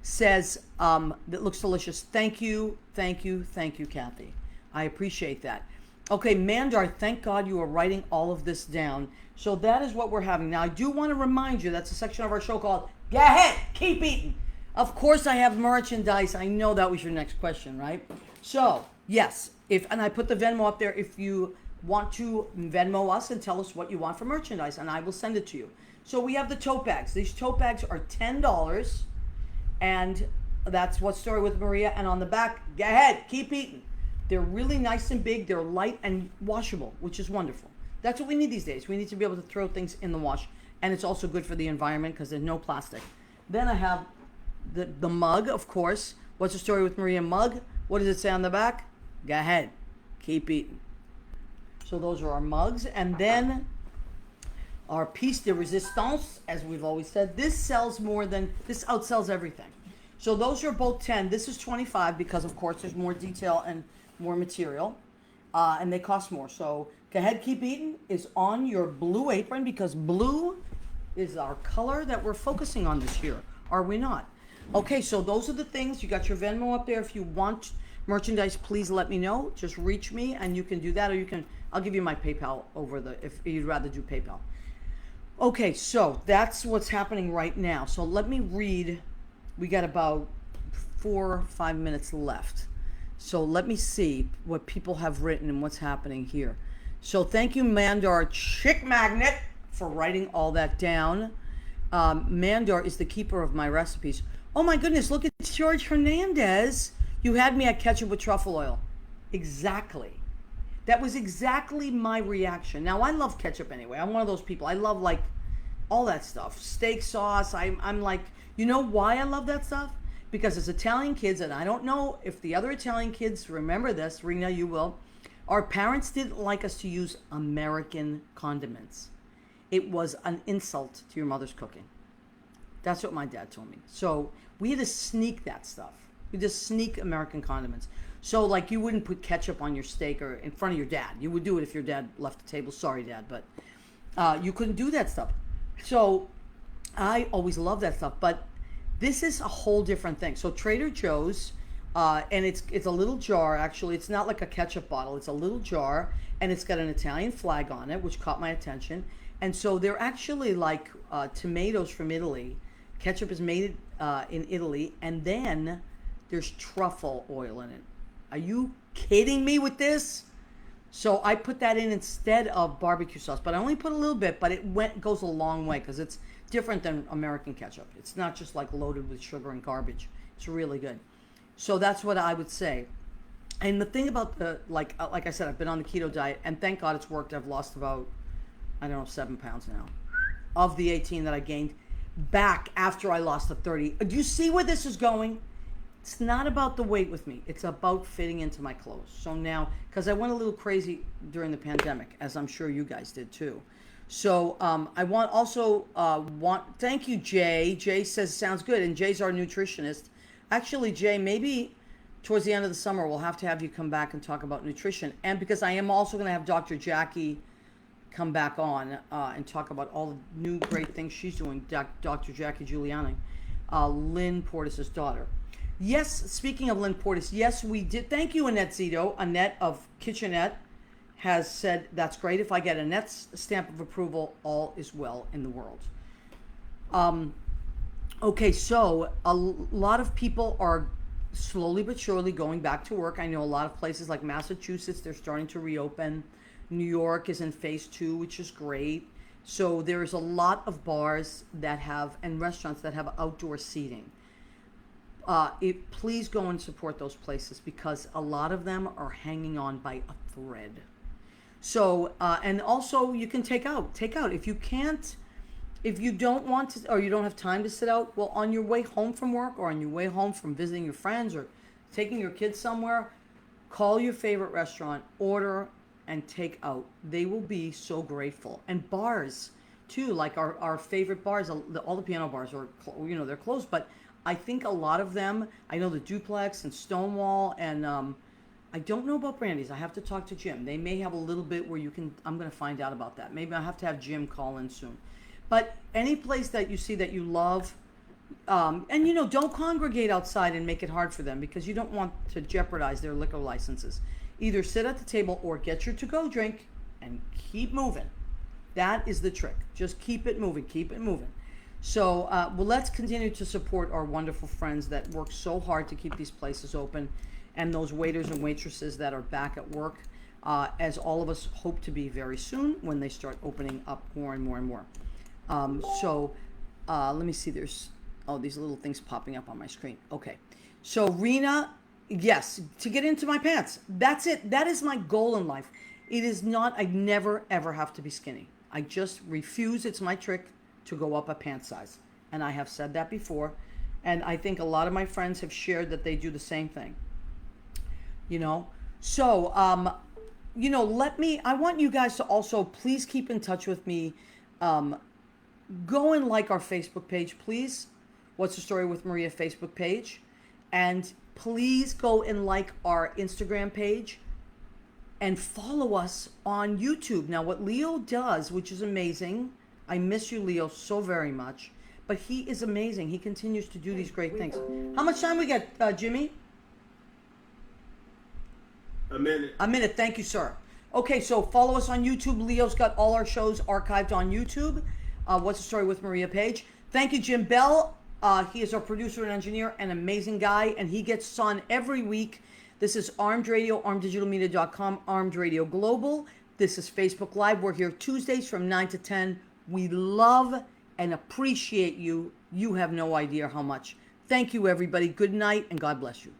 says that looks delicious. Thank you, Kathy. I appreciate that. Okay, Mandar, thank God you are writing all of this down. So that is what we're having. Now, I do want to remind you, that's a section of our show called Go Ahead, Keep Eating. Of course, I have merchandise. I know that was your next question, right? So, yes, and I put the Venmo up there if you want to Venmo us and tell us what you want for merchandise, and I will send it to you. So we have the tote bags. These tote bags are $10, and that's What Story with Maria. And on the back, go ahead, keep eating. They're really nice and big. They're light and washable, which is wonderful. That's what we need these days. We need to be able to throw things in the wash, and it's also good for the environment because there's no plastic. Then I have the mug, of course. What's the Story with Maria mug? What does it say on the back? Go ahead, keep eating. So those are our mugs. And then our piece de resistance, as we've always said, this outsells everything. So those are both 10. This is 25 because, of course, there's more detail and more material, and they cost more. So Go Ahead, Keep Eating is on your blue apron, because blue is our color that we're focusing on this year, are we not? Okay, so those are the things. You got your Venmo up there. If you want merchandise, please let me know. Just reach me, and you can do that, or I'll give you my PayPal if you'd rather do PayPal. Okay, so that's what's happening right now. So let me read. We got about 4 or 5 minutes left. So let me see what people have written and what's happening here. So thank you, Mandar Chick Magnet, for writing all that down. Mandar is the keeper of my recipes. Oh my goodness, look at George Hernandez. You had me at ketchup with truffle oil. Exactly. That was exactly my reaction. Now, I love ketchup anyway. I'm one of those people. I love, like, all that stuff. Steak sauce. I'm like, you know why I love that stuff? Because as Italian kids, and I don't know if the other Italian kids remember this, Rena, you will, our parents didn't like us to use American condiments. It was an insult to your mother's cooking. That's what my dad told me. So we had to sneak that stuff. We just sneak American condiments. So, like, you wouldn't put ketchup on your steak or in front of your dad. You would do it if your dad left the table. Sorry, Dad, but you couldn't do that stuff. So I always loved that stuff. But this is a whole different thing. So Trader Joe's, and it's a little jar. Actually, it's not like a ketchup bottle. It's a little jar, and it's got an Italian flag on it, which caught my attention. And so they're actually like tomatoes from Italy. Ketchup is made in Italy, and then there's truffle oil in it. Are you kidding me with this? So I put that in instead of barbecue sauce, but I only put a little bit, but it goes a long way because it's different than American ketchup. It's not just like loaded with sugar and garbage. It's really good. So that's what I would say. And the thing about like I said, I've been on the keto diet, and thank God it's worked. I've lost about, I don't know, 7 pounds now of the 18 that I gained back after I lost the 30. Do you see where this is going? It's not about the weight with me. It's about fitting into my clothes. So now, because I went a little crazy during the pandemic, as I'm sure you guys did too. So I thank you, Jay. Jay says, sounds good. And Jay's our nutritionist. Actually, Jay, maybe towards the end of the summer, we'll have to have you come back and talk about nutrition. And because I am also going to have Dr. Jackie come back on and talk about all the new great things she's doing, Dr. Jackie Giuliani, Lynn Portis' daughter. Yes, speaking of Lynn Portis, yes, we did. Thank you, Annette Zito. Annette of Kitchenette has said, that's great. If I get Annette's stamp of approval, all is well in the world. Okay, so a lot of people are slowly but surely going back to work. I know a lot of places like Massachusetts, they're starting to reopen. New York is in phase 2, which is great. So there's a lot of bars that have, and restaurants that have outdoor seating. Please go and support those places because a lot of them are hanging on by a thread. So, and also you can take out. If you can't, if you don't want to, or you don't have time to sit out, well, on your way home from work or on your way home from visiting your friends or taking your kids somewhere, call your favorite restaurant, order and take out. They will be so grateful. And bars too, like our favorite bars, all the piano bars are, they're closed, but I think a lot of them, I know the Duplex and Stonewall, and I don't know about Brandy's. I have to talk to Jim. They may have a little bit where you can, I'm going to find out about that. Maybe I'll have to have Jim call in soon. But any place that you see that you love, and don't congregate outside and make it hard for them because you don't want to jeopardize their liquor licenses. Either sit at the table or get your to-go drink and keep moving. That is the trick. Just keep it moving. So, let's continue to support our wonderful friends that work so hard to keep these places open and those waiters and waitresses that are back at work, as all of us hope to be very soon when they start opening up more and more and more. Let me see. There's, these little things popping up on my screen. Okay. So, Rena, yes, to get into my pants. That's it. That is my goal in life. It is not, I never, ever have to be skinny. I just refuse. It's my trick to go up a pant size. And I have said that before. And I think a lot of my friends have shared that they do the same thing. So, I want you guys to also please keep in touch with me. Go and like our Facebook page, please. What's the Story with Maria Facebook page. And please go and like our Instagram page and follow us on YouTube. Now, what Leo does, which is amazing, I miss you, Leo, so very much, but he is amazing. He continues to do these great things. How much time we got, Jimmy? A minute. A minute. Thank you, sir. Okay, so follow us on YouTube. Leo's got all our shows archived on YouTube. What's the Story with Maria page. Thank you, Jim Bell. He is our producer and engineer, an amazing guy, and he gets on every week. This is Armed Radio, armeddigitalmedia.com, Armed Radio Global. This is Facebook Live. We're here Tuesdays from 9 to 10 We love and appreciate you. You have no idea how much. Thank you, everybody. Good night, and God bless you.